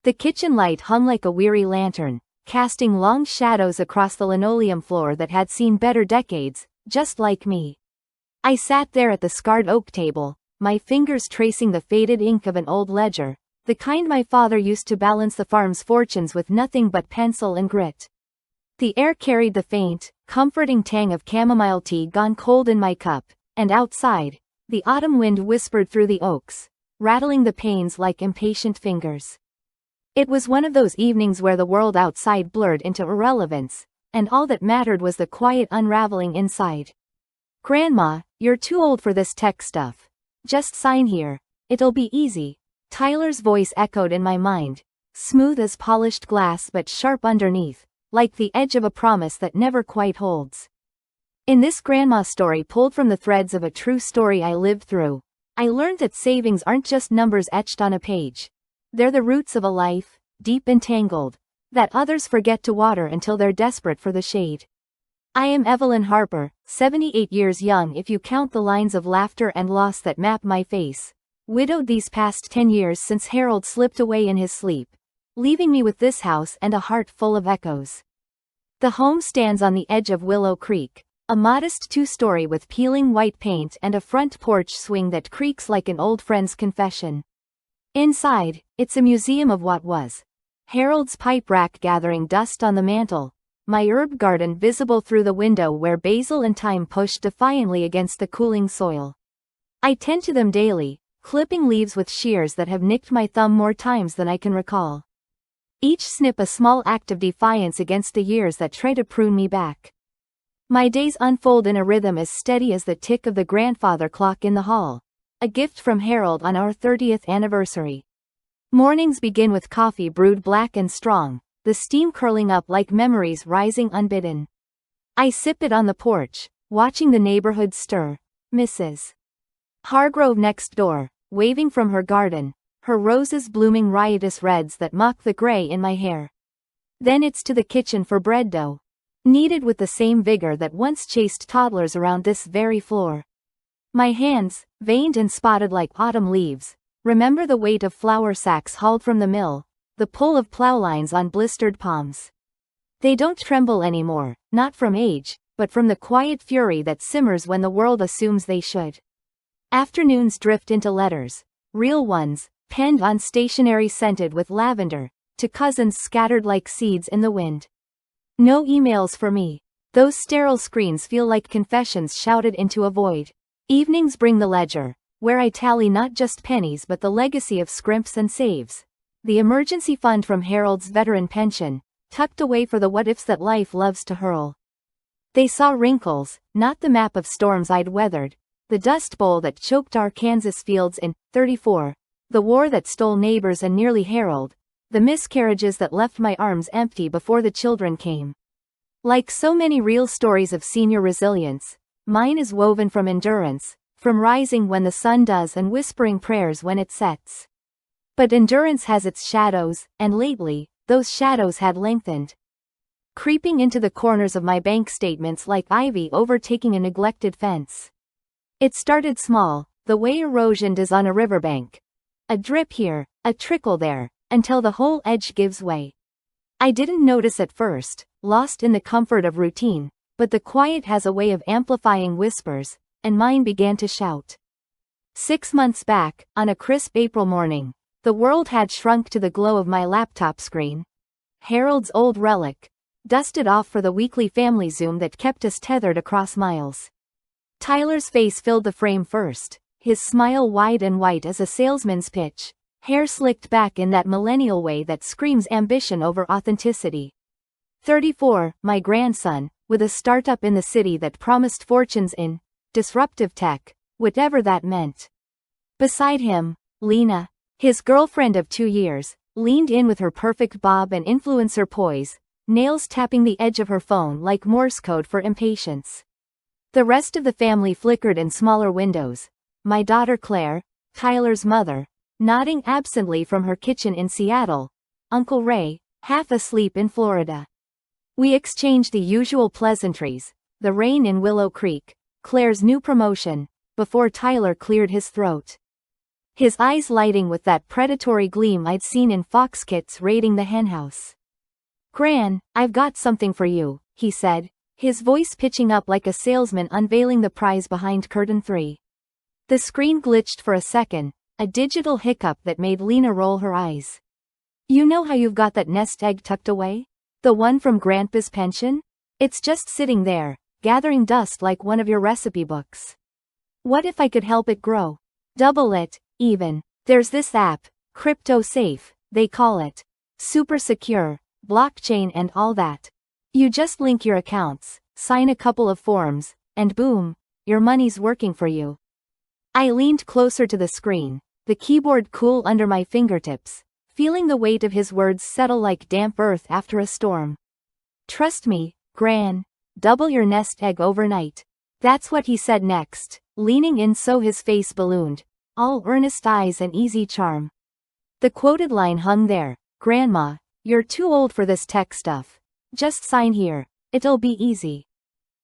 The kitchen light hung like a weary lantern, casting long shadows across the linoleum floor that had seen better decades, just like me. I sat there at the scarred oak table, my fingers tracing the faded ink of an old ledger, the kind my father used to balance the farm's fortunes with nothing but pencil and grit. The air carried the faint, comforting tang of chamomile tea gone cold in my cup, and outside, the autumn wind whispered through the oaks, rattling the panes like impatient fingers. It was one of those evenings where the world outside blurred into irrelevance, and all that mattered was the quiet unraveling inside. "Grandma, you're too old for this tech stuff. Just sign here. It'll be easy." Tyler's voice echoed in my mind, smooth as polished glass but sharp underneath, like the edge of a promise that never quite holds. In this grandma story pulled from the threads of a true story I lived through, I learned that savings aren't just numbers etched on a page. They're the roots of a life, deep entangled, that others forget to water until they're desperate for the shade. I am Evelyn Harper, 78 years young if you count the lines of laughter and loss that map my face, widowed these past 10 years since Harold slipped away in his sleep, leaving me with this house and a heart full of echoes. The home stands on the edge of Willow Creek, a modest two-story with peeling white paint and a front porch swing that creaks like an old friend's confession. Inside, it's a museum of what was. Harold's pipe rack gathering dust on the mantel, my herb garden visible through the window where basil and thyme pushed defiantly against the cooling soil. I tend to them daily, clipping leaves with shears that have nicked my thumb more times than I can recall. Each snip a small act of defiance against the years that try to prune me back. My days unfold in a rhythm as steady as the tick of the grandfather clock in the hall, a gift from Harold on our 30th anniversary. Mornings begin with coffee brewed black and strong, the steam curling up like memories rising unbidden. I sip it on the porch, watching the neighborhood stir. Mrs. Hargrove next door, waving from her garden, her roses blooming riotous reds that mock the gray in my hair. Then it's to the kitchen for bread dough, kneaded with the same vigor that once chased toddlers around this very floor. My hands, veined and spotted like autumn leaves, remember the weight of flour sacks hauled from the mill, the pull of plow lines on blistered palms. They don't tremble anymore, not from age, but from the quiet fury that simmers when the world assumes they should. Afternoons drift into letters, real ones, penned on stationery scented with lavender, to cousins scattered like seeds in the wind. No emails for me. Those sterile screens feel like confessions shouted into a void. Evenings bring the ledger, where I tally not just pennies but the legacy of scrimps and saves. The emergency fund from Harold's veteran pension, tucked away for the what-ifs that life loves to hurl. They saw wrinkles, not the map of storms I'd weathered, the dust bowl that choked our Kansas fields in '34, the war that stole neighbors and nearly Harold, the miscarriages that left my arms empty before the children came. Like so many real stories of senior resilience, mine is woven from endurance, from rising when the sun does and whispering prayers when it sets. But endurance has its shadows, and lately, those shadows had lengthened, creeping into the corners of my bank statements like ivy overtaking a neglected fence. It started small, the way erosion does on a riverbank. A drip here, a trickle there, until the whole edge gives way. I didn't notice at first, lost in the comfort of routine, but the quiet has a way of amplifying whispers, and mine began to shout. 6 months back, on a crisp April morning, the world had shrunk to the glow of my laptop screen. Harold's old relic, dusted off for the weekly family Zoom that kept us tethered across miles. Tyler's face filled the frame first, his smile wide and white as a salesman's pitch, hair slicked back in that millennial way that screams ambition over authenticity. 34, my grandson, with a startup in the city that promised fortunes in disruptive tech, whatever that meant. Beside him, Lena, his girlfriend of 2 years, leaned in with her perfect bob and influencer poise, nails tapping the edge of her phone like Morse code for impatience. The rest of the family flickered in smaller windows, my daughter Claire, Tyler's mother, nodding absently from her kitchen in Seattle, Uncle Ray, half asleep in Florida. We exchanged the usual pleasantries, the rain in Willow Creek, Claire's new promotion, before Tyler cleared his throat. his eyes lighting with that predatory gleam I'd seen in fox kits raiding the henhouse. "Gran, I've got something for you," he said, his voice pitching up like a salesman unveiling the prize behind curtain 3. The screen glitched for a second, a digital hiccup that made Lena roll her eyes. "You know how you've got that nest egg tucked away? The one from Grandpa's pension? It's just sitting there, gathering dust like one of your recipe books. What if I could help it grow? Double it, even. There's this app, Crypto Safe, they call it. Super secure, blockchain and all that. You just link your accounts, sign a couple of forms, and boom, your money's working for you." I leaned closer to the screen, the keyboard cool under my fingertips, feeling the weight of his words settle like damp earth after a storm. "Trust me, Gran. Double your nest egg overnight." That's what he said next, leaning in so his face ballooned, all earnest eyes and easy charm. The quoted line hung there, "Grandma, you're too old for this tech stuff. Just sign here, it'll be easy."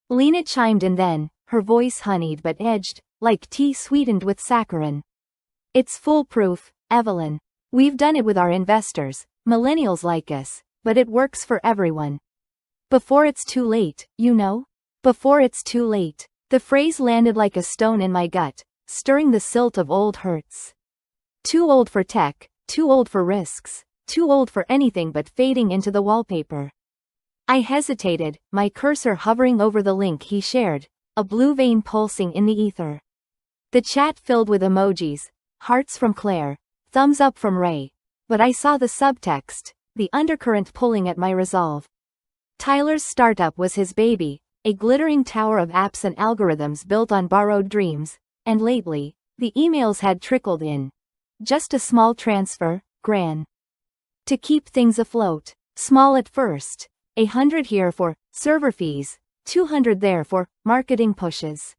Lena chimed in then, her voice honeyed but edged, like tea sweetened with saccharin. "It's foolproof, Evelyn. We've done it with our investors, millennials like us, but it works for everyone. Before it's too late, you know? Before it's too late." The phrase landed like a stone in my gut, stirring the silt of old hurts. Too old for tech, too old for risks, too old for anything but fading into the wallpaper. I hesitated, my cursor hovering over the link he shared, a blue vein pulsing in the ether. The chat filled with emojis, hearts from Claire, thumbs up from Ray, but I saw the subtext, the undercurrent pulling at my resolve. Tyler's startup was his baby, a glittering tower of apps and algorithms built on borrowed dreams, and lately, the emails had trickled in. Just a small transfer, Gran. To keep things afloat. Small at first, 100 here for server fees, 200 there for marketing pushes.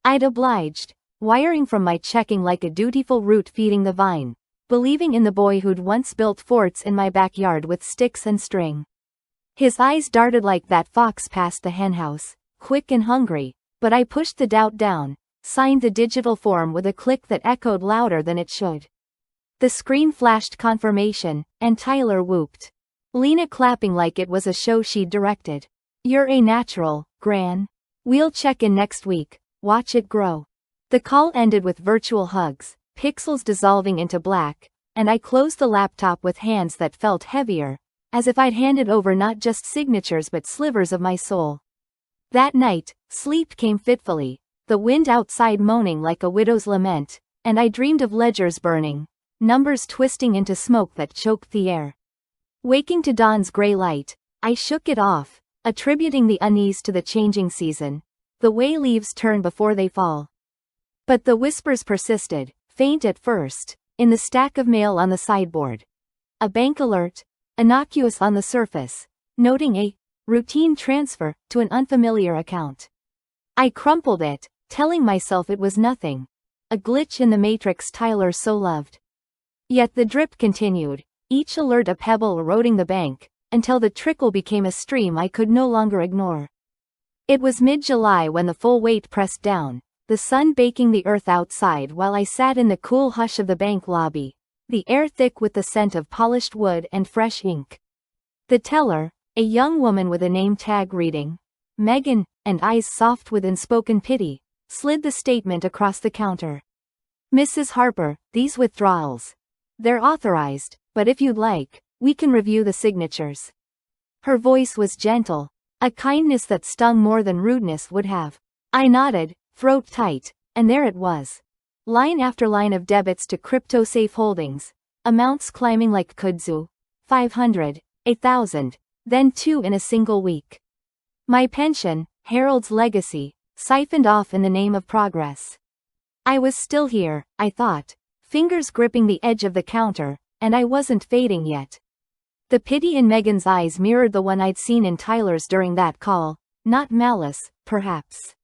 I'd obliged, wiring from my checking like a dutiful root feeding the vine, believing in the boy who'd once built forts in my backyard with sticks and string. His eyes darted like that fox past the henhouse, quick and hungry, but I pushed the doubt down, signed the digital form with a click that echoed louder than it should. The screen flashed confirmation, and Tyler whooped. Lena clapping like it was a show she'd directed. "You're a natural, Gran. We'll check in next week, watch it grow." The call ended with virtual hugs, pixels dissolving into black, and I closed the laptop with hands that felt heavier, as if I'd handed over not just signatures but slivers of my soul. That night, sleep came fitfully, the wind outside moaning like a widow's lament, and I dreamed of ledgers burning, numbers twisting into smoke that choked the air. Waking to dawn's gray light, I shook it off, attributing the unease to the changing season, the way leaves turn before they fall. But the whispers persisted, faint at first, in the stack of mail on the sideboard. A bank alert, innocuous on the surface, noting a routine transfer to an unfamiliar account. I crumpled it, telling myself it was nothing, a glitch in the matrix Tyler so loved. Yet the drip continued, each alert a pebble eroding the bank, until the trickle became a stream I could no longer ignore. It was mid-July when the full weight pressed down, the sun baking the earth outside while I sat in the cool hush of the bank lobby, the air thick with the scent of polished wood and fresh ink. The teller, a young woman with a name tag reading, Megan, and eyes soft with unspoken pity, slid the statement across the counter. "Mrs. Harper, these withdrawals. They're authorized, but if you'd like, we can review the signatures." Her voice was gentle, a kindness that stung more than rudeness would have. I nodded, throat tight, and there it was. Line after line of debits to crypto-safe holdings, amounts climbing like kudzu, 500, 1,000, then 2 in a single week. My pension, Harold's legacy, siphoned off in the name of progress. I was still here, I thought, fingers gripping the edge of the counter, and I wasn't fading yet. The pity in Megan's eyes mirrored the one I'd seen in Tyler's during that call, not malice, perhaps,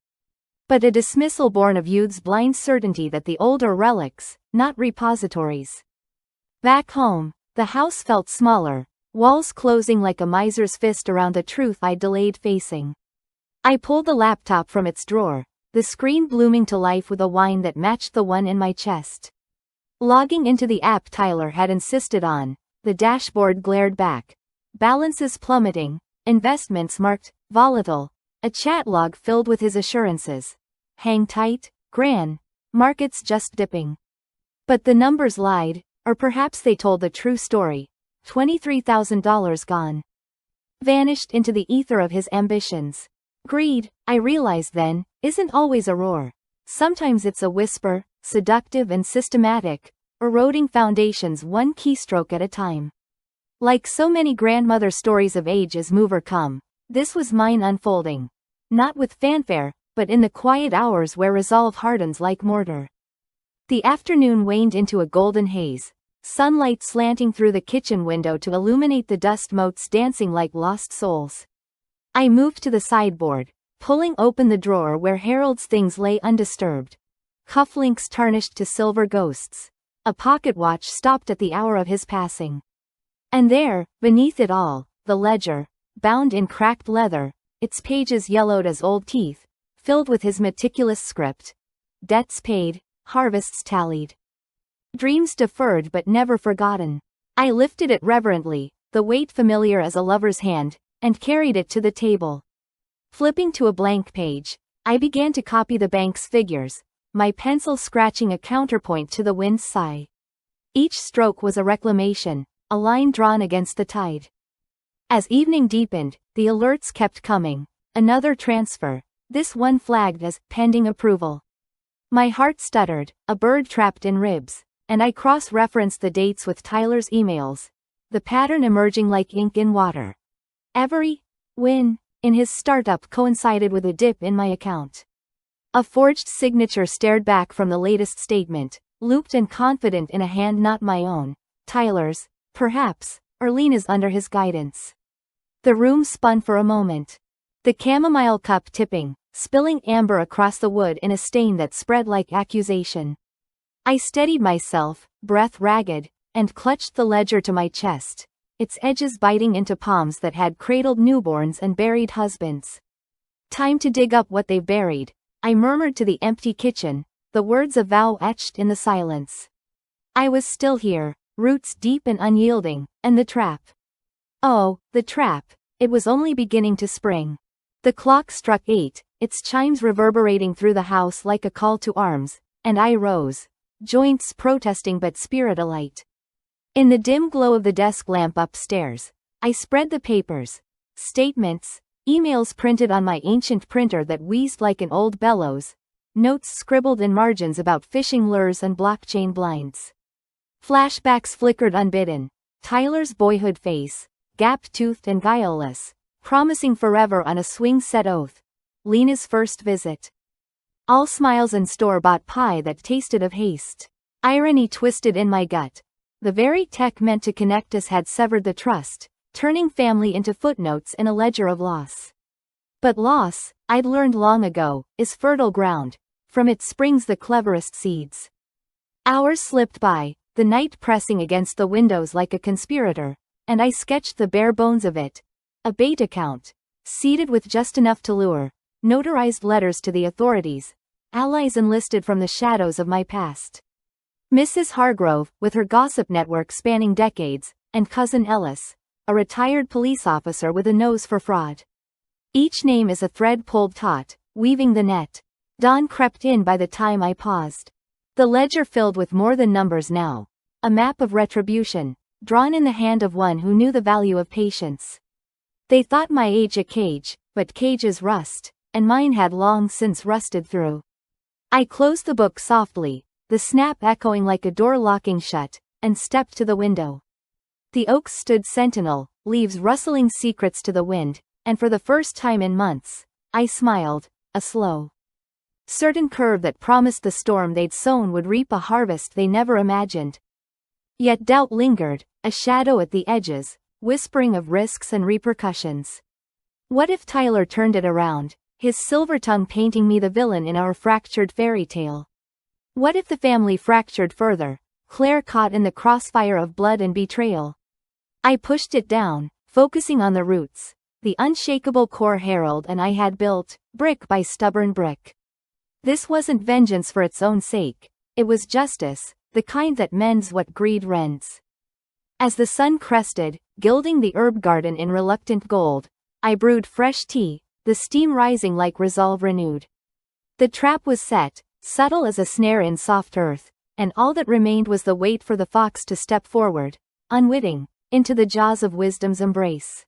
but a dismissal born of youth's blind certainty that the old are relics, not repositories. Back home, the house felt smaller, walls closing like a miser's fist around the truth I'd delayed facing. I pulled the laptop from its drawer, the screen blooming to life with a whine that matched the one in my chest. Logging into the app Tyler had insisted on, the dashboard glared back. Balances plummeting, investments marked volatile, a chat log filled with his assurances. Hang tight, Gran. Markets just dipping. But the numbers lied, or perhaps they told the true story. $23,000 gone. Vanished into the ether of his ambitions. Greed, I realized then, isn't always a roar. Sometimes it's a whisper, seductive and systematic, eroding foundations one keystroke at a time. Like so many grandmother stories of age as move or come, this was mine unfolding. Not with fanfare, but in the quiet hours where resolve hardens like mortar. The afternoon waned into a golden haze, sunlight slanting through the kitchen window to illuminate the dust motes dancing like lost souls. I moved to the sideboard, pulling open the drawer where Harold's things lay undisturbed. Cufflinks tarnished to silver ghosts. A pocket watch stopped at the hour of his passing. And there, beneath it all, the ledger, bound in cracked leather, its pages yellowed as old teeth, filled with his meticulous script. Debts paid, harvests tallied. Dreams deferred but never forgotten. I lifted it reverently, the weight familiar as a lover's hand, and carried it to the table. Flipping to a blank page, I began to copy the bank's figures, my pencil scratching a counterpoint to the wind's sigh. Each stroke was a reclamation, a line drawn against the tide. As evening deepened, the alerts kept coming. Another transfer, this one flagged as pending approval. My heart stuttered, a bird trapped in ribs, and I cross-referenced the dates with Tyler's emails, the pattern emerging like ink in water. Every win in his startup coincided with a dip in my account. A forged signature stared back from the latest statement, looped and confident in a hand not my own. Tyler's, perhaps, or Lena's under his guidance. The room spun for a moment. The chamomile cup tipping, spilling amber across the wood in a stain that spread like accusation. I steadied myself, breath ragged, and clutched the ledger to my chest, its edges biting into palms that had cradled newborns and buried husbands. Time to dig up what they've buried, I murmured to the empty kitchen, the words of vow etched in the silence. I was still here, roots deep and unyielding, and the trap. Oh, the trap, it was only beginning to spring. The clock struck 8, its chimes reverberating through the house like a call to arms, and I rose, joints protesting but spirit alight. In the dim glow of the desk lamp upstairs, I spread the papers, statements, emails printed on my ancient printer that wheezed like an old bellows, notes scribbled in margins about fishing lures and blockchain blinds. Flashbacks flickered unbidden, Tyler's boyhood face, gap-toothed and guileless, promising forever on a swing-set oath. Lena's first visit. All smiles and store-bought pie that tasted of haste. Irony twisted in my gut. The very tech meant to connect us had severed the trust, turning family into footnotes in a ledger of loss. But loss, I'd learned long ago, is fertile ground. From it springs the cleverest seeds. Hours slipped by, the night pressing against the windows like a conspirator, and I sketched the bare bones of it. A bait account, seeded with just enough to lure, notarized letters to the authorities, allies enlisted from the shadows of my past. Mrs. Hargrove, with her gossip network spanning decades, and Cousin Ellis, a retired police officer with a nose for fraud. Each name is a thread pulled taut, weaving the net. Dawn crept in by the time I paused. The ledger filled with more than numbers now. A map of retribution, drawn in the hand of one who knew the value of patience. They thought my age a cage, but cages rust, and mine had long since rusted through. I closed the book softly, the snap echoing like a door locking shut, and stepped to the window. The oaks stood sentinel, leaves rustling secrets to the wind, and for the first time in months, I smiled, a slow, certain curve that promised the storm they'd sown would reap a harvest they never imagined. Yet doubt lingered, a shadow at the edges, whispering of risks and repercussions. What if Tyler turned it around, his silver tongue painting me the villain in our fractured fairy tale? What if the family fractured further, Claire caught in the crossfire of blood and betrayal? I pushed it down, focusing on the roots, the unshakable core Harold and I had built, brick by stubborn brick. This wasn't vengeance for its own sake, it was justice, the kind that mends what greed rents. As the sun crested, gilding the herb garden in reluctant gold, I brewed fresh tea, the steam rising like resolve renewed. The trap was set, subtle as a snare in soft earth, and all that remained was the wait for the fox to step forward, unwitting, into the jaws of wisdom's embrace.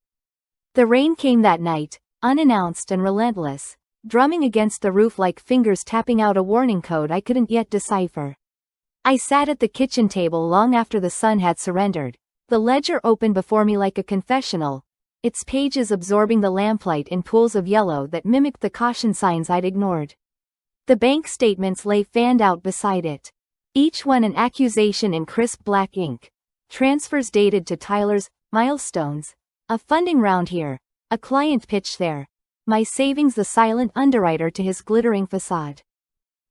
The rain came that night, unannounced and relentless, drumming against the roof like fingers tapping out a warning code I couldn't yet decipher. I sat at the kitchen table long after the sun had surrendered, the ledger open before me like a confessional, its pages absorbing the lamplight in pools of yellow that mimicked the caution signs I'd ignored. The bank statements lay fanned out beside it, each one an accusation in crisp black ink. Transfers dated to Tyler's, milestones, a funding round here, a client pitch there, my savings the silent underwriter to his glittering facade.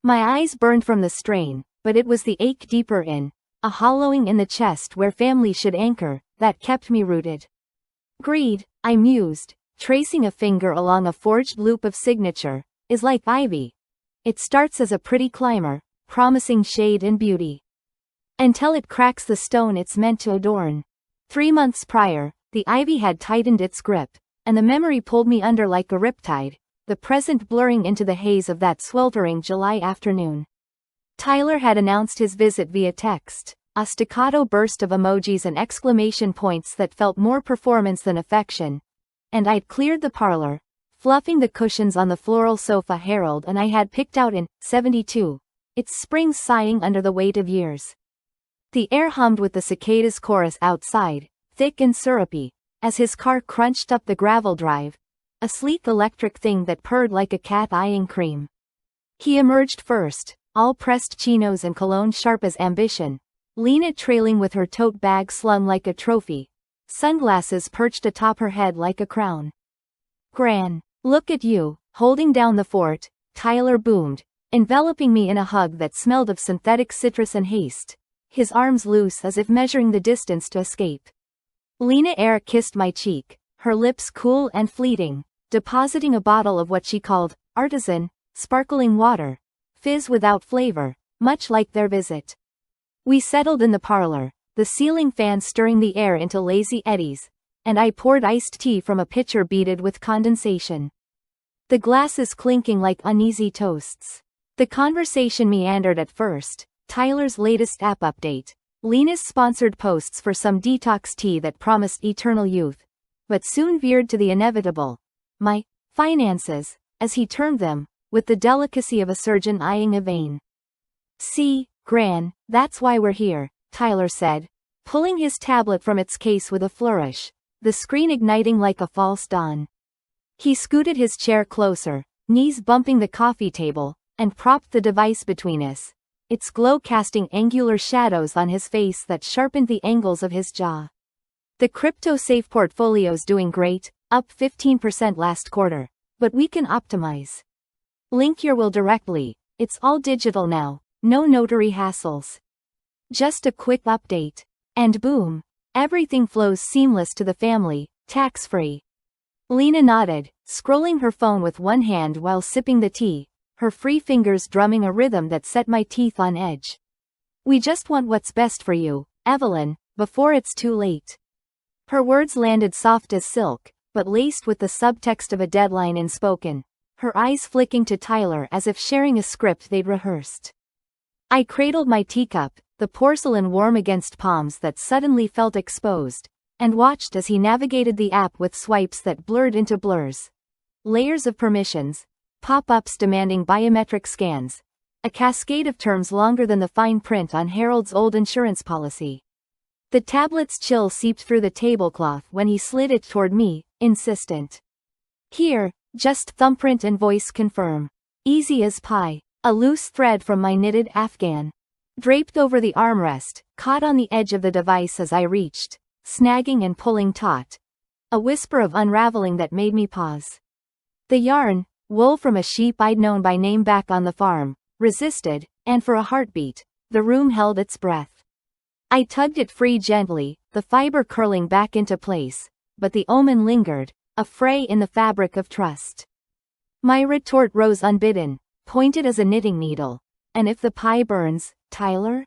My eyes burned from the strain, but it was the ache deeper in, a hollowing in the chest where family should anchor, that kept me rooted. Greed, I mused, tracing a finger along a forged loop of signature, is like ivy. It starts as a pretty climber, promising shade and beauty, until it cracks the stone it's meant to adorn. 3 months prior, the ivy had tightened its grip, and the memory pulled me under like a riptide, the present blurring into the haze of that sweltering July afternoon. Tyler had announced his visit via text, a staccato burst of emojis and exclamation points that felt more performance than affection, and I'd cleared the parlor, fluffing the cushions on the floral sofa Harold and I had picked out in 72, its springs sighing under the weight of years. The air hummed with the cicadas' chorus outside, thick and syrupy, as his car crunched up the gravel drive, a sleek electric thing that purred like a cat eyeing cream. He emerged first, all pressed chinos and cologne sharp as ambition, Lena trailing with her tote bag slung like a trophy, sunglasses perched atop her head like a crown. "Gran, look at you, holding down the fort," Tyler boomed, enveloping me in a hug that smelled of synthetic citrus and haste, his arms loose as if measuring the distance to escape. Lena Air kissed my cheek, her lips cool and fleeting, depositing a bottle of what she called artisan, sparkling water, fizz without flavor, much like their visit. We settled in the parlor, the ceiling fan stirring the air into lazy eddies, and I poured iced tea from a pitcher beaded with condensation. The glasses clinking like uneasy toasts. The conversation meandered at first, Tyler's latest app update, Lena's sponsored posts for some detox tea that promised eternal youth, but soon veered to the inevitable. My finances, as he termed them, with the delicacy of a surgeon eyeing a vein. "See, Gran, that's why we're here," Tyler said, pulling his tablet from its case with a flourish, the screen igniting like a false dawn. He scooted his chair closer, knees bumping the coffee table, and propped the device between us, its glow casting angular shadows on his face that sharpened the angles of his jaw. "The crypto-safe portfolio's doing great, up 15% last quarter, but we can optimize. Link your will directly, it's all digital now, no notary hassles. Just a quick update. And boom, everything flows seamless to the family, tax-free." Lena nodded, scrolling her phone with one hand while sipping the tea, her free fingers drumming a rhythm that set my teeth on edge. "We just want what's best for you, Evelyn, before it's too late." Her words landed soft as silk, but laced with the subtext of a deadline unspoken, her eyes flicking to Tyler as if sharing a script they'd rehearsed. I cradled my teacup, the porcelain warm against palms that suddenly felt exposed, and watched as he navigated the app with swipes that blurred into blurs. Layers of permissions, pop-ups demanding biometric scans, a cascade of terms longer than the fine print on Harold's old insurance policy. The tablet's chill seeped through the tablecloth when he slid it toward me, insistent. "Here, just thumbprint and voice confirm. Easy as pie." A loose thread from my knitted afghan, draped over the armrest, caught on the edge of the device as I reached, snagging and pulling taut. A whisper of unraveling that made me pause. The yarn, wool from a sheep I'd known by name back on the farm, resisted, and for a heartbeat, the room held its breath. I tugged it free gently, the fiber curling back into place, but the omen lingered, a fray in the fabric of trust. My retort rose unbidden, pointed as a knitting needle. "And if the pie burns, Tyler?"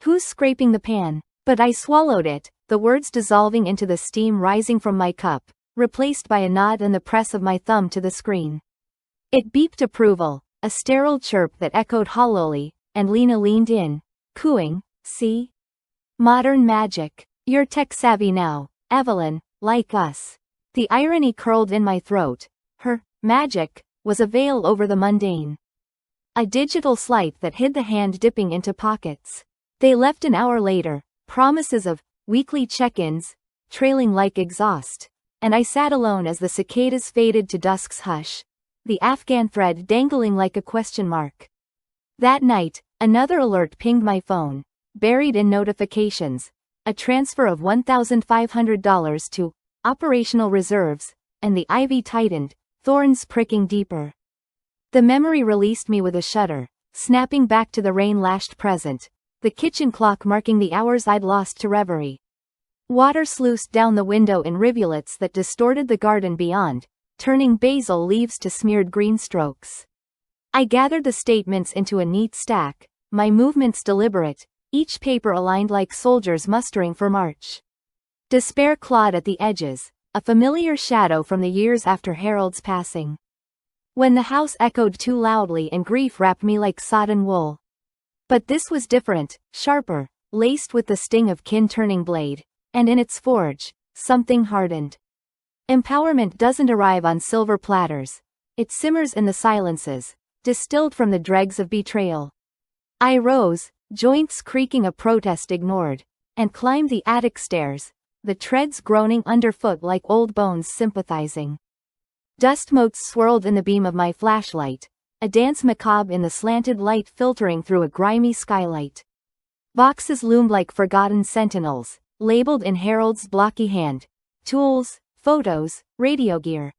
Who's scraping the pan? But I swallowed it, the words dissolving into the steam rising from my cup, replaced by a nod and the press of my thumb to the screen. It beeped approval, a sterile chirp that echoed hollowly, and Lena leaned in, cooing, "See? Modern magic. You're tech-savvy now, Evelyn, like us." The irony curled in my throat. Her magic was a veil over the mundane. A digital sleight that hid the hand dipping into pockets. They left an hour later, promises of weekly check-ins, trailing like exhaust, and I sat alone as the cicadas faded to dusk's hush, the Afghan thread dangling like a question mark. That night, another alert pinged my phone, buried in notifications, a transfer of $1,500 to operational reserves, and the ivy tightened, thorns pricking deeper. The memory released me with a shudder, snapping back to the rain-lashed present, the kitchen clock marking the hours I'd lost to reverie. Water sluiced down the window in rivulets that distorted the garden beyond, turning basil leaves to smeared green strokes. I gathered the statements into a neat stack, my movements deliberate, each paper aligned like soldiers mustering for march. Despair clawed at the edges, a familiar shadow from the years after Harold's passing. When the house echoed too loudly and grief wrapped me like sodden wool. But this was different, sharper, laced with the sting of kin-turning blade, and in its forge, something hardened. Empowerment doesn't arrive on silver platters. It simmers in the silences, distilled from the dregs of betrayal. I rose, joints creaking a protest ignored, and climbed the attic stairs, the treads groaning underfoot like old bones sympathizing. Dust motes swirled in the beam of my flashlight, a dance macabre in the slanted light filtering through a grimy skylight. Boxes loomed like forgotten sentinels, labeled in Harold's blocky hand. Tools, photos, radio gear.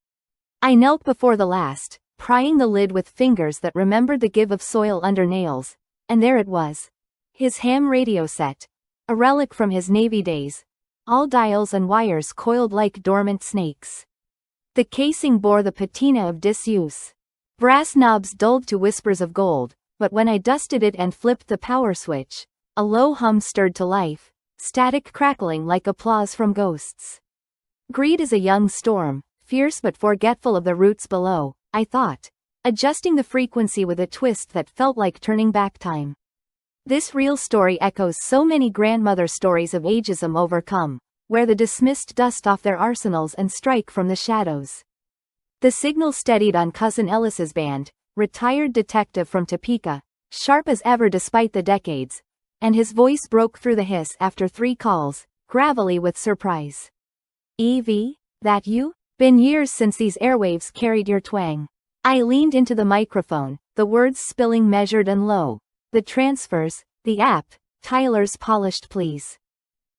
I knelt before the last, prying the lid with fingers that remembered the give of soil under nails, and there it was. His ham radio set. A relic from his Navy days. All dials and wires coiled like dormant snakes. The casing bore the patina of disuse. Brass knobs dulled to whispers of gold, but when I dusted it and flipped the power switch, a low hum stirred to life, static crackling like applause from ghosts. Greed is a young storm, fierce but forgetful of the roots below, I thought, adjusting the frequency with a twist that felt like turning back time. This real story echoes so many grandmother stories of ageism overcome, where the dismissed dust off their arsenals and strike from the shadows. The signal steadied on Cousin Ellis's band, retired detective from Topeka, sharp as ever despite the decades, and his voice broke through the hiss after 3 calls, gravelly with surprise. "Evie, that you? Been years since these airwaves carried your twang." I leaned into the microphone, the words spilling measured and low. "The transfers, the app, Tyler's polished pleas."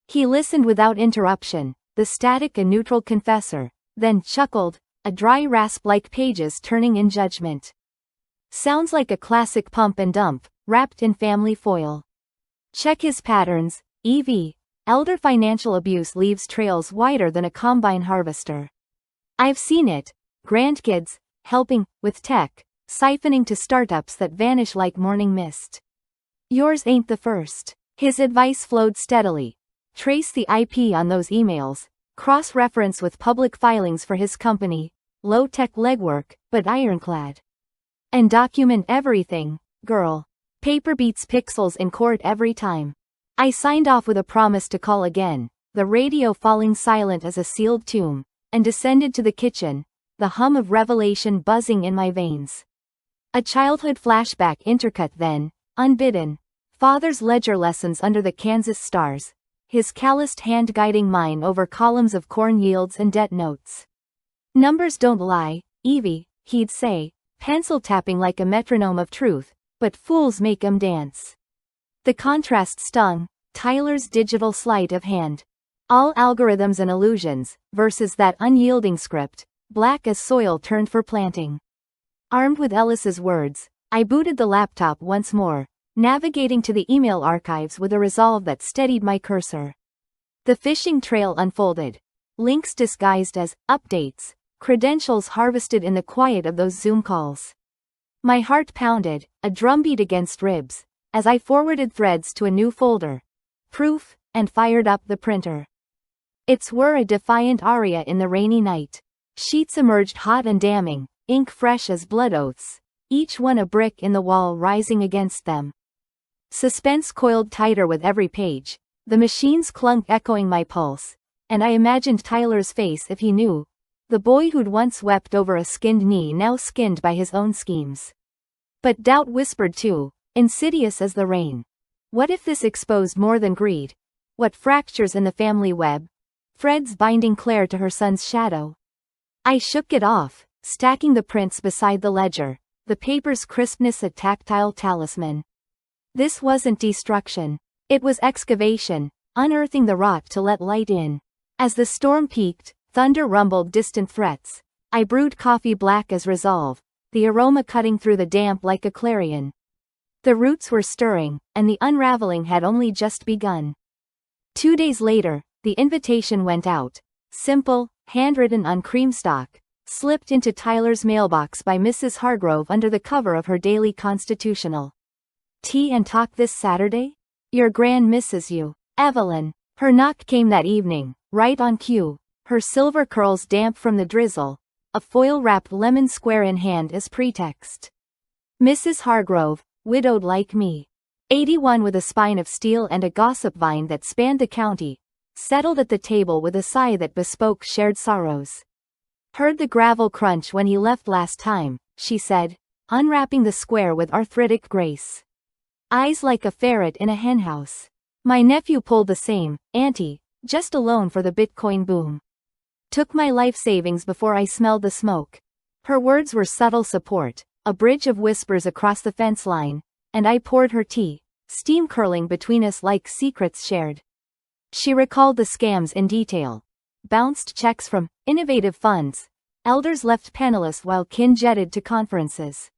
He listened without interruption, the static a neutral confessor, then chuckled, a dry rasp like pages turning in judgment. "Sounds like a classic pump and dump, wrapped in family foil. Check his patterns, Evie. Elder financial abuse leaves trails wider than a combine harvester. I've seen it. Grandkids, helping, with tech, siphoning to startups that vanish like morning mist. Yours ain't the first." His advice flowed steadily. Trace the IP on those emails, cross-reference with public filings for his company, low-tech legwork, but ironclad. And document everything, girl. Paper beats pixels in court every time. I signed off with a promise to call again, the radio falling silent as a sealed tomb, and descended to the kitchen, the hum of revelation buzzing in my veins. A childhood flashback intercut then, unbidden. Father's ledger lessons under the Kansas stars, his calloused hand guiding mine over columns of corn yields and debt notes. "Numbers don't lie, Evie," he'd say, pencil tapping like a metronome of truth, "but fools make 'em dance." The contrast stung, Tyler's digital sleight of hand. All algorithms and illusions, versus that unyielding script, black as soil turned for planting. Armed with Ellis's words, I booted the laptop once more, navigating to the email archives with a resolve that steadied my cursor. The phishing trail unfolded. Links disguised as updates, credentials harvested in the quiet of those Zoom calls. My heart pounded, a drumbeat against ribs, as I forwarded threads to a new folder. Proof, and fired up the printer. It's were a defiant aria in the rainy night. Sheets emerged hot and damning, ink fresh as blood oaths, each one a brick in the wall rising against them. Suspense coiled tighter with every page, the machine's clunk echoing my pulse, and I imagined Tyler's face if he knew. The boy who'd once wept over a skinned knee now skinned by his own schemes. But doubt whispered too, insidious as the rain. What if this exposed more than greed? What fractures in the family web? Threads binding Claire to her son's shadow. I shook it off, stacking the prints beside the ledger, the paper's crispness a tactile talisman. This wasn't destruction. It was excavation, unearthing the rot to let light in. As the storm peaked, thunder rumbled distant threats. I brewed coffee black as resolve, the aroma cutting through the damp like a clarion. The roots were stirring, and the unraveling had only just begun. 2 days later, the invitation went out. Simple, handwritten on creamstock, slipped into Tyler's mailbox by Mrs. Hargrove under the cover of her daily constitutional. Tea and talk this Saturday? Your gran misses you. Evelyn. Her knock came that evening, right on cue, her silver curls damp from the drizzle, a foil-wrapped lemon square in hand as pretext. Mrs. Hargrove, widowed like me, 81 with a spine of steel and a gossip vine that spanned the county, settled at the table with a sigh that bespoke shared sorrows. Heard the gravel crunch when he left last time, she said, unwrapping the square with arthritic grace. Eyes like a ferret in a henhouse. My nephew pulled the same, Auntie, just alone for the Bitcoin boom. Took my life savings before I smelled the smoke. Her words were subtle support, a bridge of whispers across the fence line, and I poured her tea, steam curling between us like secrets shared. She recalled the scams in detail. Bounced checks from innovative funds. Elders left penniless while kin jetted to conferences.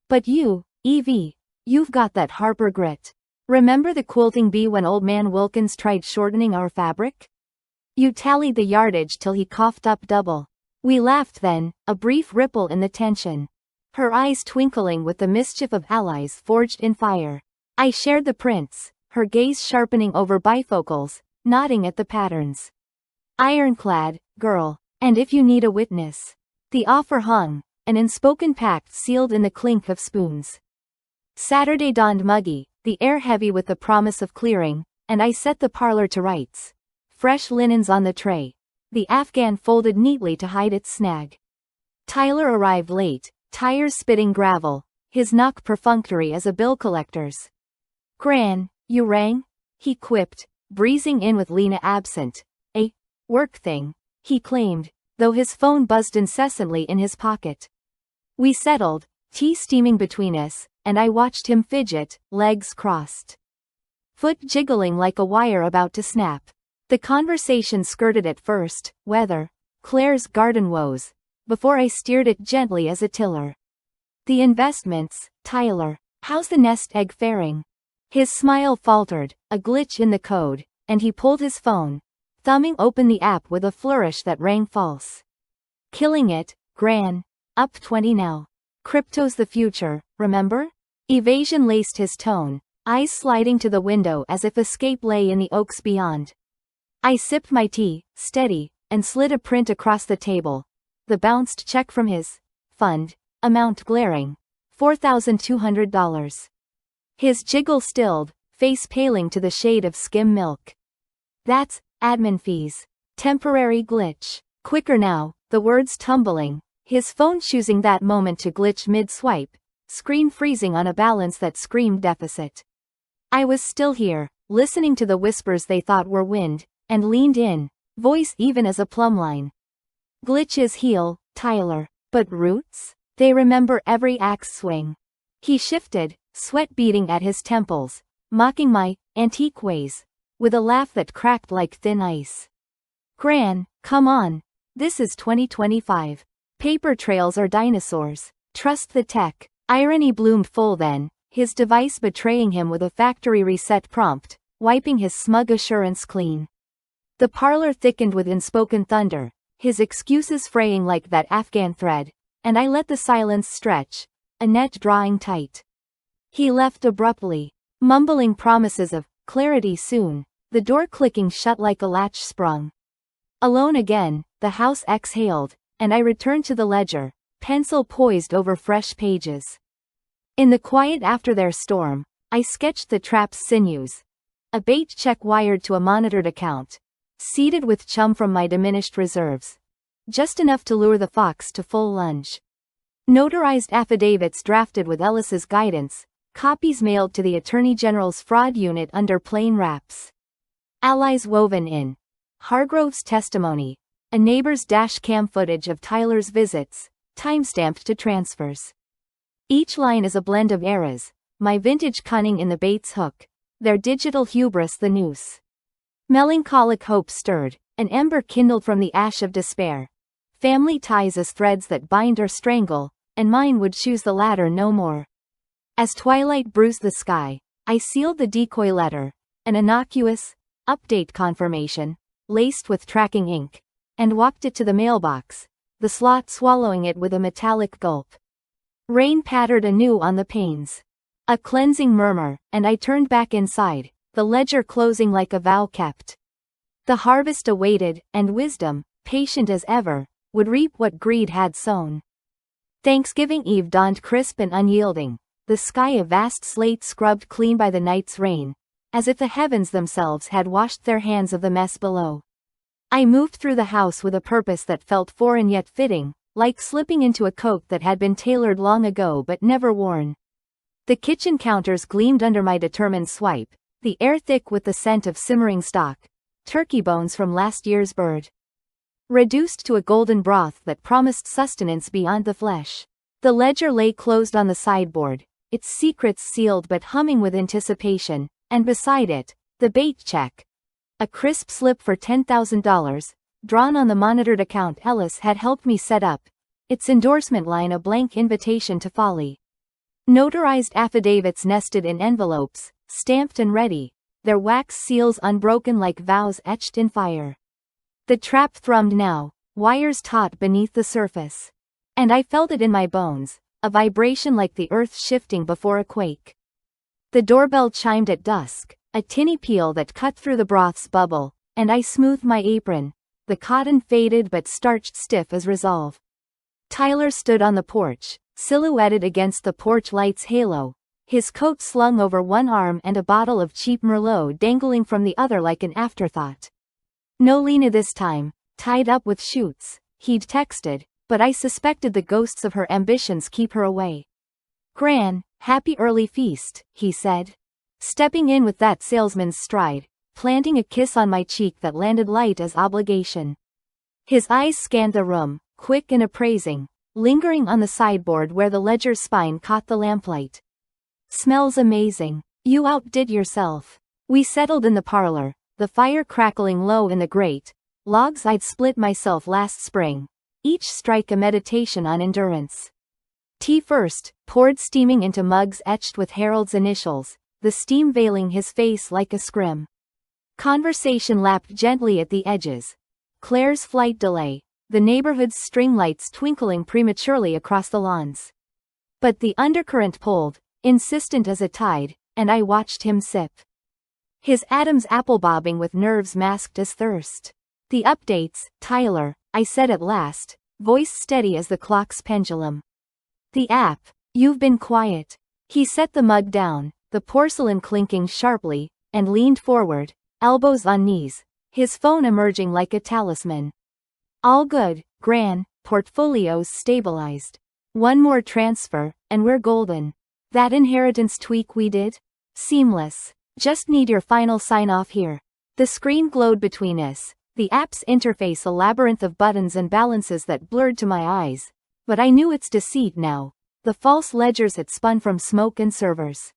But you, Evie, you've got that Harper grit. Remember the quilting bee when old man Wilkins tried shortening our fabric? You tallied the yardage till he coughed up double. We laughed then, a brief ripple in the tension. Her eyes twinkling with the mischief of allies forged in fire. I shared the prints, her gaze sharpening over bifocals, nodding at the patterns. Ironclad, girl, and if you need a witness. The offer hung, an unspoken pact sealed in the clink of spoons. Saturday dawned muggy, the air heavy with the promise of clearing, and I set the parlor to rights. Fresh linens on the tray. The Afghan folded neatly to hide its snag. Tyler arrived late, tires spitting gravel, his knock perfunctory as a bill collector's. Gran, you rang? He quipped, breezing in with Lena absent. A work thing, he claimed, though his phone buzzed incessantly in his pocket. We settled, tea steaming between us, and I watched him fidget, legs crossed. Foot jiggling like a wire about to snap. The conversation skirted at first, weather, Claire's garden woes, before I steered it gently as a tiller. The investments, Tyler, how's the nest egg faring? His smile faltered, a glitch in the code, and he pulled his phone, thumbing open the app with a flourish that rang false. Killing it, Gran. Up 20 now. Crypto's the future, remember? Evasion laced his tone, eyes sliding to the window as if escape lay in the oaks beyond. I sipped my tea, steady, and slid a print across the table. The bounced check from his fund, amount glaring. $4,200. His jiggle stilled, face paling to the shade of skim milk. That's admin fees. Temporary glitch. Quicker now, the words tumbling, his phone choosing that moment to glitch mid-swipe, screen freezing on a balance that screamed deficit. I was still here, listening to the whispers they thought were wind, and leaned in, voice even as a plumbline. Glitches heal, Tyler, but roots? They remember every axe swing. He shifted, sweat beading at his temples, mocking my antique ways, with a laugh that cracked like thin ice. Gran, come on. This is 2025. Paper trails are dinosaurs. Trust the tech. Irony bloomed full then, his device betraying him with a factory reset prompt, wiping his smug assurance clean. The parlor thickened with unspoken thunder, his excuses fraying like that Afghan thread, and I let the silence stretch, a net drawing tight. He left abruptly. Mumbling promises of clarity soon, the door clicking shut like a latch sprung. Alone again, the house exhaled, and I returned to the ledger, pencil poised over fresh pages. In the quiet after their storm, I sketched the trap's sinews. A bait check wired to a monitored account. Seeded with chum from my diminished reserves. Just enough to lure the fox to full lunge. Notarized affidavits drafted with Ellis's guidance, copies mailed to the Attorney General's fraud unit under plain wraps. Allies woven in. Hargrove's testimony. A neighbor's dash cam footage of Tyler's visits, timestamped to transfers. Each line is a blend of eras, my vintage cunning in the bait's hook, their digital hubris the noose. Melancholic hope stirred, an ember kindled from the ash of despair. Family ties as threads that bind or strangle, and mine would choose the latter no more. As twilight bruised the sky, I sealed the decoy letter, an innocuous, update confirmation, laced with tracking ink, and walked it to the mailbox, the slot swallowing it with a metallic gulp. Rain pattered anew on the panes. A cleansing murmur, and I turned back inside, the ledger closing like a vow kept. The harvest awaited, and wisdom, patient as ever, would reap what greed had sown. Thanksgiving Eve dawned crisp and unyielding, the sky a vast slate scrubbed clean by the night's rain, as if the heavens themselves had washed their hands of the mess below. I moved through the house with a purpose that felt foreign yet fitting, like slipping into a coat that had been tailored long ago but never worn. The kitchen counters gleamed under my determined swipe, the air thick with the scent of simmering stock, turkey bones from last year's bird. Reduced to a golden broth that promised sustenance beyond the flesh. The ledger lay closed on the sideboard, its secrets sealed but humming with anticipation, and beside it, the bait check. A crisp slip for $10,000, drawn on the monitored account Ellis had helped me set up, its endorsement line a blank invitation to folly. Notarized affidavits nested in envelopes, stamped and ready, their wax seals unbroken like vows etched in fire. The trap thrummed now, wires taut beneath the surface. And I felt it in my bones, a vibration like the earth shifting before a quake. The doorbell chimed at dusk, a tinny peal that cut through the broth's bubble, and I smoothed my apron, the cotton faded but starched stiff as resolve. Tyler stood on the porch, silhouetted against the porch light's halo, his coat slung over one arm and a bottle of cheap Merlot dangling from the other like an afterthought. No Lena this time, tied up with shoots, he'd texted, but I suspected the ghosts of her ambitions keep her away. Gran, happy early feast, he said. Stepping in with that salesman's stride, planting a kiss on my cheek that landed light as obligation. His eyes scanned the room, quick and appraising, lingering on the sideboard where the ledger's spine caught the lamplight. Smells amazing. You outdid yourself. We settled in the parlor, the fire crackling low in the grate, logs I'd split myself last spring, each strike a meditation on endurance. Tea first, poured steaming into mugs etched with Harold's initials, the steam veiling his face like a scrim. Conversation lapped gently at the edges. Claire's flight delay, the neighborhood's string lights twinkling prematurely across the lawns. But the undercurrent pulled, insistent as a tide, and I watched him sip. His Adam's apple bobbing with nerves masked as thirst. The updates, Tyler, I said at last, voice steady as the clock's pendulum. The app, you've been quiet. He set the mug down, the porcelain clinking sharply, and leaned forward, elbows on knees, his phone emerging like a talisman. All good, Gran, portfolios stabilized. One more transfer, and we're golden. That inheritance tweak we did? Seamless. Just need your final sign-off here. The screen glowed between us, the app's interface a labyrinth of buttons and balances that blurred to my eyes. But I knew its deceit now. The false ledgers had spun from smoke and servers.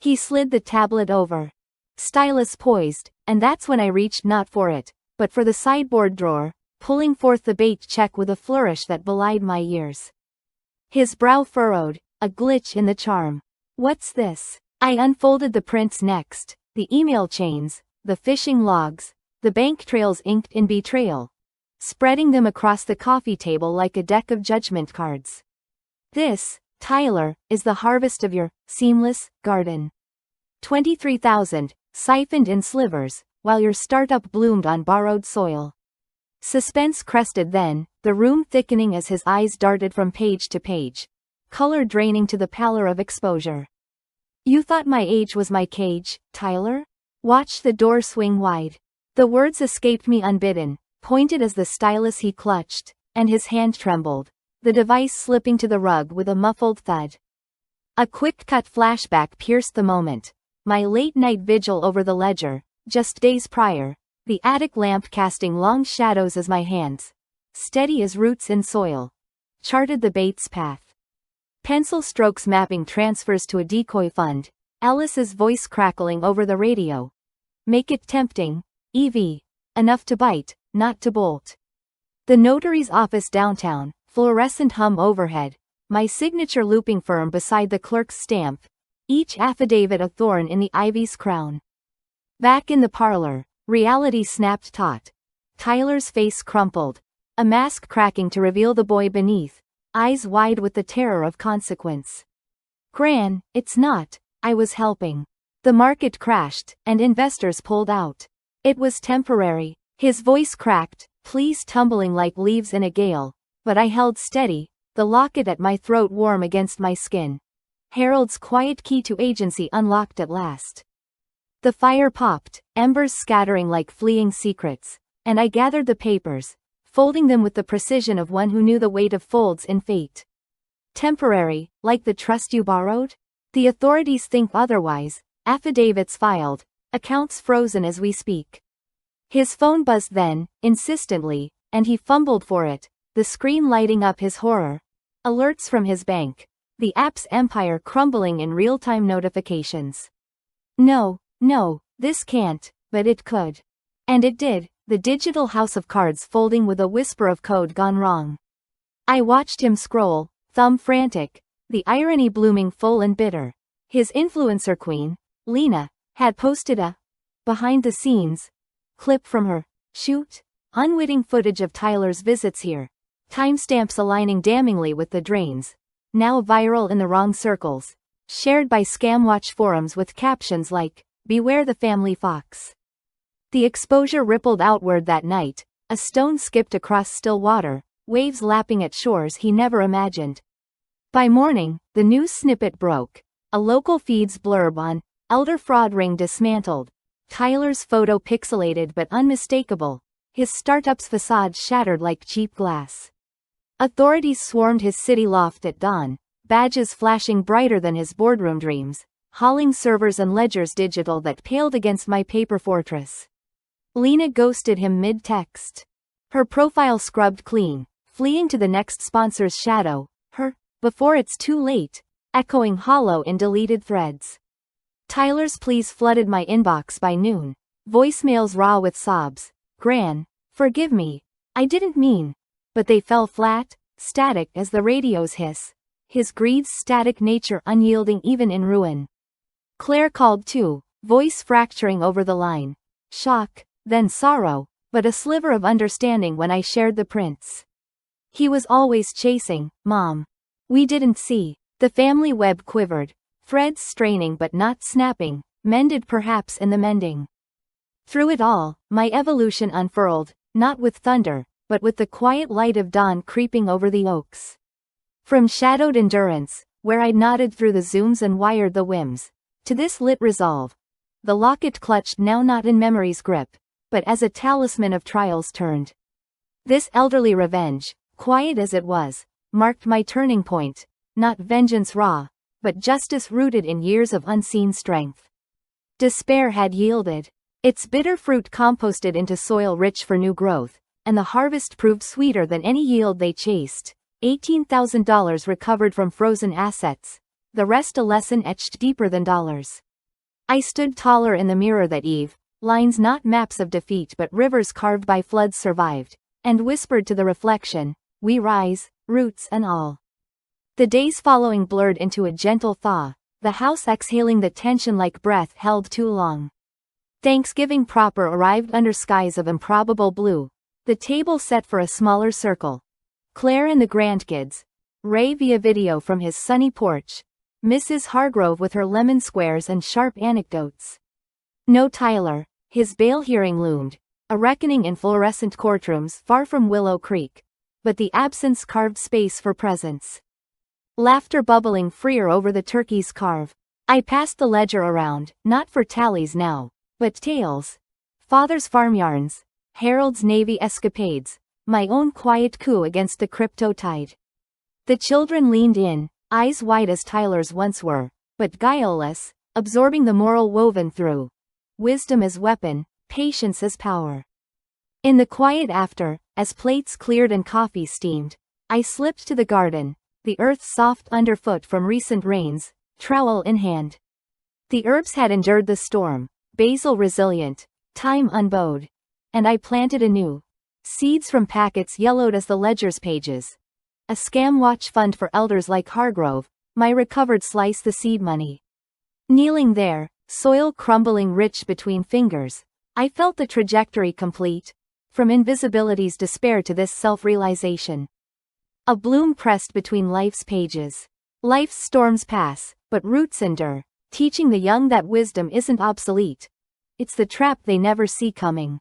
He slid the tablet over. Stylus poised, and that's when I reached not for it, but for the sideboard drawer, pulling forth the bait check with a flourish that belied my years. His brow furrowed, a glitch in the charm. What's this? I unfolded the prints next, the email chains, the phishing logs, the bank trails inked in betrayal, spreading them across the coffee table like a deck of judgment cards. This, Tyler, is the harvest of your seamless garden. 23,000, siphoned in slivers, while your startup bloomed on borrowed soil. Suspense crested then, the room thickening as his eyes darted from page to page, color draining to the pallor of exposure. You thought my age was my cage, Tyler? Watch the door swing wide. The words escaped me unbidden, pointed as the stylus he clutched, and his hand trembled, the device slipping to the rug with a muffled thud. A quick-cut flashback pierced the moment. My late-night vigil over the ledger, just days prior, the attic lamp casting long shadows as my hands, steady as roots in soil, charted the bait's path. Pencil strokes mapping transfers to a decoy fund, Alice's voice crackling over the radio. Make it tempting, Evie. Enough to bite, not to bolt. The notary's office downtown, fluorescent hum overhead, my signature looping firm beside the clerk's stamp, each affidavit a thorn in the ivy's crown. Back in the parlor, reality snapped taut. Tyler's face crumpled, a mask cracking to reveal the boy beneath, eyes wide with the terror of consequence. Gran, it's not, I was helping. The market crashed, and investors pulled out. It was temporary. His voice cracked, pleas tumbling like leaves in a gale, but I held steady, the locket at my throat warm against my skin. Harold's quiet key to agency unlocked at last. The fire popped, embers scattering like fleeing secrets, and I gathered the papers, folding them with the precision of one who knew the weight of folds in fate. Temporary, like the trust you borrowed? The authorities think otherwise, affidavits filed, accounts frozen as we speak. His phone buzzed then, insistently, and he fumbled for it, the screen lighting up his horror. Alerts from his bank. The app's empire crumbling in real-time notifications. No, this can't, but it could. And it did, the digital house of cards folding with a whisper of code gone wrong. I watched him scroll, thumb frantic, the irony blooming full and bitter. His influencer queen, Lena, had posted a behind-the-scenes clip from her shoot, unwitting footage of Tyler's visits here. Timestamps aligning damningly with the drains. Now viral in the wrong circles. Shared by scamwatch forums with captions like, "Beware the family fox." The exposure rippled outward that night, a stone skipped across still water, waves lapping at shores he never imagined. By morning, the news snippet broke. A local feed's blurb on, elder fraud ring dismantled. Tyler's photo pixelated but unmistakable. His startup's facade shattered like cheap glass. Authorities swarmed his city loft at dawn, badges flashing brighter than his boardroom dreams, hauling servers and ledgers digital that paled against my paper fortress. Lena ghosted him mid-text. Her profile scrubbed clean, fleeing to the next sponsor's shadow, her, before it's too late, echoing hollow in deleted threads. Tyler's pleas flooded my inbox by noon, voicemails raw with sobs. Gran, forgive me, I didn't mean. But they fell flat, static as the radio's hiss, his greed's static nature unyielding even in ruin. Claire called too, voice fracturing over the line. Shock, then sorrow, but a sliver of understanding when I shared the prints. He was always chasing, Mom. We didn't see. The family web quivered, threads straining but not snapping, mended perhaps in the mending. Through it all, my evolution unfurled, not with thunder, but with the quiet light of dawn creeping over the oaks. From shadowed endurance, where I'd nodded through the zooms and wired the whims, to this lit resolve. The locket clutched now not in memory's grip, but as a talisman of trials turned. This elderly revenge, quiet as it was, marked my turning point, not vengeance raw, but justice rooted in years of unseen strength. Despair had yielded, its bitter fruit composted into soil rich for new growth, and the harvest proved sweeter than any yield they chased. $18,000 recovered from frozen assets, the rest a lesson etched deeper than dollars. I stood taller in the mirror that eve, lines not maps of defeat but rivers carved by floods survived, and whispered to the reflection, we rise, roots and all. The days following blurred into a gentle thaw, the house exhaling the tension like breath held too long. Thanksgiving proper arrived under skies of improbable blue, the table set for a smaller circle. Claire and the grandkids, Ray via video from his sunny porch, Mrs. Hargrove with her lemon squares and sharp anecdotes. No Tyler, his bail hearing loomed, a reckoning in fluorescent courtrooms far from Willow Creek, but the absence carved space for presence. Laughter bubbling freer over the turkey's carve. I passed the ledger around, not for tallies now, but tales. Father's farm yarns, Harold's Navy escapades, my own quiet coup against the crypto tide. The children leaned in, eyes wide as Tyler's once were, but guileless, absorbing the moral woven through. Wisdom as weapon, patience as power. In the quiet after, as plates cleared and coffee steamed, I slipped to the garden, the earth soft underfoot from recent rains, trowel in hand. The herbs had endured the storm, basil resilient, thyme unbowed. And I planted anew. Seeds from packets yellowed as the ledger's pages. A scam watch fund for elders like Hargrove, my recovered slice the seed money. Kneeling there, soil crumbling rich between fingers, I felt the trajectory complete, from invisibility's despair to this self-realization. A bloom pressed between life's pages. Life's storms pass, but roots endure, teaching the young that wisdom isn't obsolete. It's the trap they never see coming.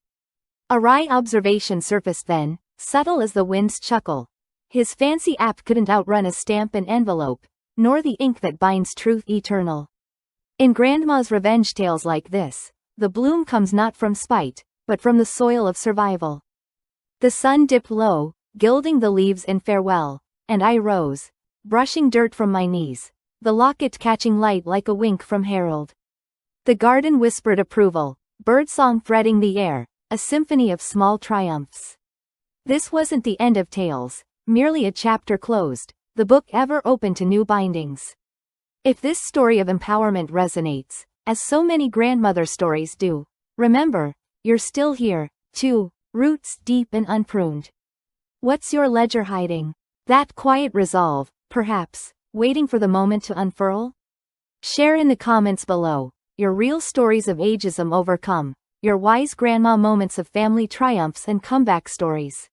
A wry observation surfaced then, subtle as the wind's chuckle. His fancy app couldn't outrun a stamp and envelope, nor the ink that binds truth eternal. In Grandma's revenge tales like this, the bloom comes not from spite, but from the soil of survival. The sun dipped low, gilding the leaves in farewell, and I rose, brushing dirt from my knees, the locket catching light like a wink from Harold. The garden whispered approval, birdsong threading the air, a symphony of small triumphs. This wasn't the end of tales, merely a chapter closed, the book ever open to new bindings. If this story of empowerment resonates, as so many grandmother stories do, remember, you're still here, too, roots deep and unpruned. What's your ledger hiding? That quiet resolve, perhaps, waiting for the moment to unfurl? Share in the comments below, your real stories of ageism overcome, your wise grandma moments of family triumphs and comeback stories.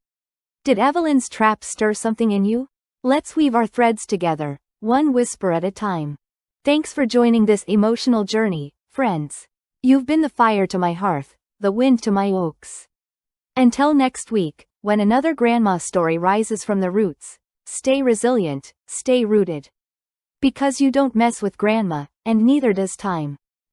Did Evelyn's trap stir something in you? Let's weave our threads together, one whisper at a time. Thanks for joining this emotional journey, friends. You've been the fire to my hearth, the wind to my oaks. Until next week, when another grandma story rises from the roots, stay resilient, stay rooted. Because you don't mess with grandma, and neither does time.